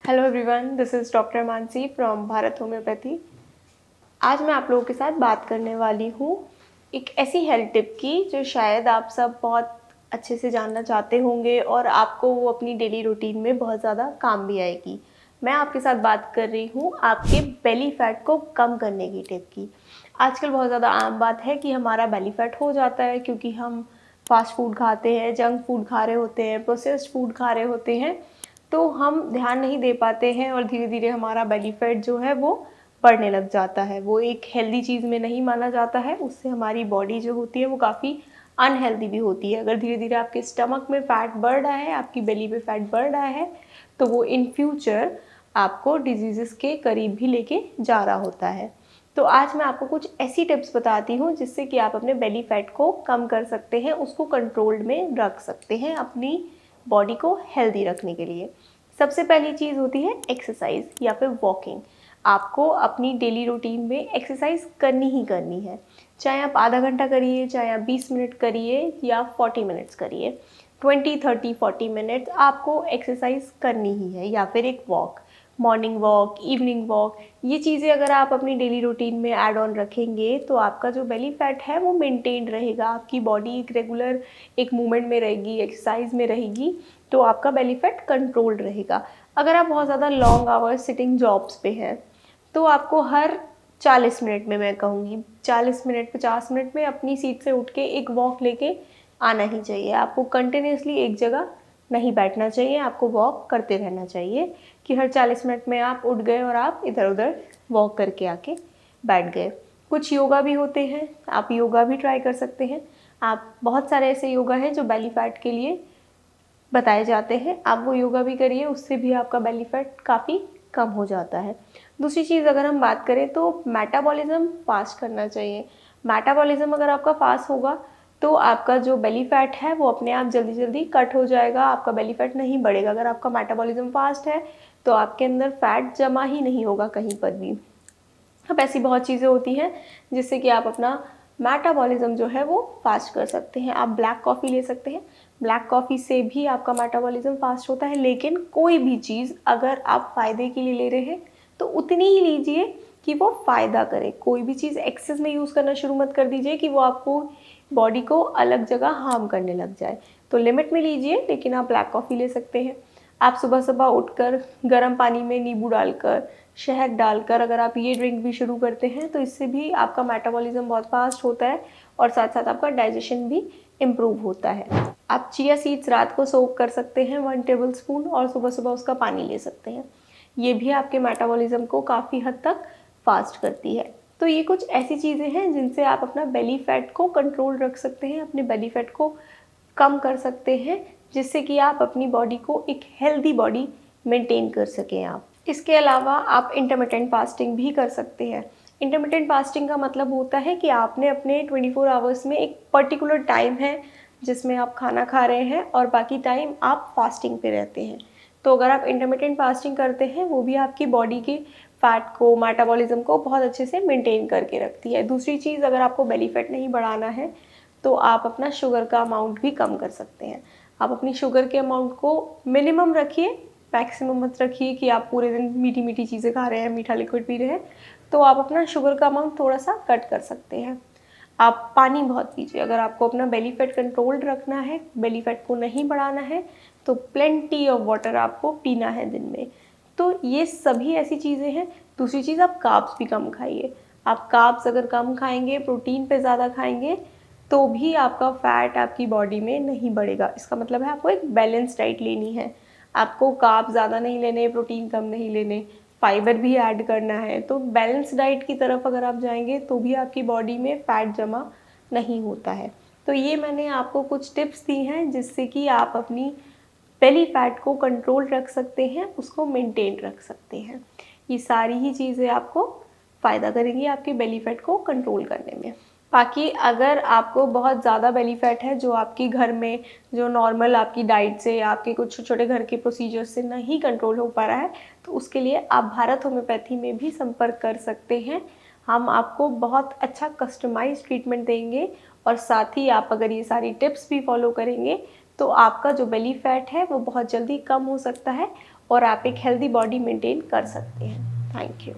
Hello everyone, this is doctor Mansi from Bharat homeopathy. आज मैं आप लोगों के साथ बात करने वाली हूँ एक ऐसी हेल्थ टिप की जो शायद आप सब बहुत अच्छे से जानना चाहते होंगे और आपको वो अपनी डेली रूटीन में बहुत ज़्यादा काम भी आएगी। मैं आपके साथ बात कर रही हूँ आपके बेली फैट को कम करने की टिप की। आजकल बहुत ज़्यादा आम बात है कि हमारा बेली फैट हो जाता है क्योंकि हम फास्ट फूड खाते हैं, जंक फूड खा रहे होते हैं, प्रोसेस्ड फूड खा रहे होते हैं, तो हम ध्यान नहीं दे पाते हैं और धीरे धीरे हमारा बेली फैट जो है वो बढ़ने लग जाता है। वो एक हेल्दी चीज़ में नहीं माना जाता है, उससे हमारी बॉडी जो होती है वो काफ़ी अनहेल्दी भी होती है। अगर धीरे धीरे आपके स्टमक में फ़ैट बढ़ रहा है, आपकी बेली पे फ़ैट बढ़ रहा है, तो वो इन फ्यूचर आपको डिजीज़ के करीब भी लेके जा रहा होता है। तो आज मैं आपको कुछ ऐसी टिप्स बताती हूँ जिससे कि आप अपने बेली फैट को कम कर सकते हैं, उसको कंट्रोल्ड में रख सकते हैं अपनी बॉडी को हेल्दी रखने के लिए। सबसे पहली चीज़ होती है एक्सरसाइज या फिर वॉकिंग। आपको अपनी डेली रूटीन में एक्सरसाइज करनी ही करनी है, चाहे आप आधा घंटा करिए, चाहे आप 20 मिनट करिए या 40 मिनट्स करिए। 20, 30, 40 मिनट आपको एक्सरसाइज करनी ही है, या फिर एक walk, morning walk, evening walk. ये चीज़ें अगर आप अपनी डेली रूटीन में ऐड ऑन रखेंगे तो आपका जो बेली फैट है वो मेंटेन रहेगा, आपकी बॉडी एक रेगुलर एक मूवमेंट में रहेगी, एक्सरसाइज में रहेगी, तो आपका बेली फैट कंट्रोल्ड रहेगा। अगर आप बहुत ज़्यादा लॉन्ग आवर्स सिटिंग जॉब्स पे हैं तो आपको हर 40 मिनट में, मैं कहूँगी 40 मिनट 50 मिनट में अपनी सीट से उठ के एक वॉक लेके आना ही चाहिए। आपको कंटिन्यूसली एक जगह नहीं बैठना चाहिए, आपको वॉक करते रहना चाहिए कि हर 40 मिनट में आप उठ गए और आप इधर उधर वॉक करके आके बैठ गए। कुछ योगा भी होते हैं, आप योगा भी ट्राई कर सकते हैं। आप बहुत सारे ऐसे योगा हैं जो बेली फैट के लिए बताए जाते हैं, आप वो योगा भी करिए, उससे भी आपका बेली फैट काफ़ी कम हो जाता है। दूसरी चीज़ अगर हम बात करें तो मेटाबॉलिज्म फास्ट करना चाहिए। मेटाबॉलिज्म अगर आपका फास्ट होगा तो आपका जो बेली फैट है वो अपने आप जल्दी जल्दी कट हो जाएगा, आपका बेली फैट नहीं बढ़ेगा। अगर आपका मेटाबॉलिज्म फास्ट है तो आपके अंदर फैट जमा ही नहीं होगा कहीं पर भी। अब ऐसी बहुत चीज़ें होती हैं जिससे कि आप अपना मेटाबॉलिज्म जो है वो फास्ट कर सकते हैं। आप ब्लैक कॉफ़ी ले सकते हैं, ब्लैक कॉफ़ी से भी आपका मेटाबॉलिज्म फास्ट होता है। लेकिन कोई भी चीज़ अगर आप फ़ायदे के लिए ले रहे हैं तो उतनी ही लीजिए कि वो फ़ायदा करे। कोई भी चीज़ एक्सेस में यूज़ करना शुरू मत कर दीजिए कि वो आपको बॉडी को अलग जगह हार्म करने लग जाए। तो लिमिट में लीजिए, लेकिन आप ब्लैक कॉफ़ी ले सकते हैं। आप सुबह सुबह उठकर गर्म पानी में नींबू डालकर, शहद डालकर अगर आप ये ड्रिंक भी शुरू करते हैं तो इससे भी आपका मेटाबॉलिज्म बहुत फास्ट होता है और साथ साथ आपका डाइजेशन भी इम्प्रूव होता है। आप चिया सीड्स रात को सोक कर सकते हैं 1 टेबल स्पून, और सुबह सुबह उसका पानी ले सकते हैं। ये भी आपके मेटाबॉलिज्म को काफ़ी हद तक फास्ट करती है। तो ये कुछ ऐसी चीज़ें हैं जिनसे आप अपना बेली फैट को कंट्रोल रख सकते हैं, अपने बेली फैट को कम कर सकते हैं, जिससे कि आप अपनी बॉडी को एक हेल्दी बॉडी मेंटेन कर सकें आप। इसके अलावा आप इंटरमिटेंट फास्टिंग भी कर सकते हैं। इंटरमिटेंट फास्टिंग का मतलब होता है कि आपने अपने 24 आवर्स में एक पर्टिकुलर टाइम है जिसमें आप खाना खा रहे हैं और बाकी टाइम आप फास्टिंग पे रहते हैं। तो अगर आप इंटरमिटेंट फास्टिंग करते हैं, वो भी आपकी बॉडी के फैट को, मेटाबॉलिज्म को बहुत अच्छे से मेंटेन करके रखती है। दूसरी चीज़, अगर आपको बेली फैट नहीं बढ़ाना है तो आप अपना शुगर का अमाउंट भी कम कर सकते हैं। आप अपनी शुगर के अमाउंट को मिनिमम रखिए, मैक्सिमम मत रखिए कि आप पूरे दिन मीठी मीठी चीज़ें खा रहे हैं, मीठा लिक्विड पी रहे हैं। तो आप अपना शुगर का अमाउंट थोड़ा सा कट कर सकते हैं। आप पानी बहुत पीजिए। अगर आपको अपना बेली फैट कंट्रोल्ड रखना है, बेली फैट को नहीं बढ़ाना है, तो प्लेंटी ऑफ वाटर आपको पीना है दिन में। तो ये सभी ऐसी चीज़ें हैं। दूसरी चीज़, आप कार्ब्स भी कम खाइए। आप कार्ब्स अगर कम खाएंगे, प्रोटीन पे ज़्यादा खाएंगे, तो भी आपका फैट आपकी बॉडी में नहीं बढ़ेगा। इसका मतलब है आपको एक बैलेंस डाइट लेनी है। आपको कार्ब ज़्यादा नहीं लेने, प्रोटीन कम नहीं लेने, फाइबर भी ऐड करना है। तो बैलेंस डाइट की तरफ अगर आप जाएंगे तो भी आपकी बॉडी में फ़ैट जमा नहीं होता है। तो ये मैंने आपको कुछ टिप्स दी हैं जिससे कि आप अपनी बेली फैट को कंट्रोल रख सकते हैं, उसको मेंटेन रख सकते हैं। ये सारी ही चीज़ें आपको फ़ायदा करेंगी आपके बेली फैट को कंट्रोल करने में। बाकी अगर आपको बहुत ज़्यादा बेली फैट है जो आपकी घर में, जो नॉर्मल आपकी डाइट से या आपके कुछ छोटे घर के प्रोसीजर से नहीं कंट्रोल हो पा रहा है, तो उसके लिए आप भारत होम्योपैथी में भी संपर्क कर सकते हैं। हम आपको बहुत अच्छा कस्टमाइज्ड ट्रीटमेंट देंगे और साथ ही आप अगर ये सारी टिप्स भी फॉलो करेंगे तो आपका जो बेली फैट है वो बहुत जल्दी कम हो सकता है और आप एक हेल्दी बॉडी मेंटेन कर सकते हैं। Thank you.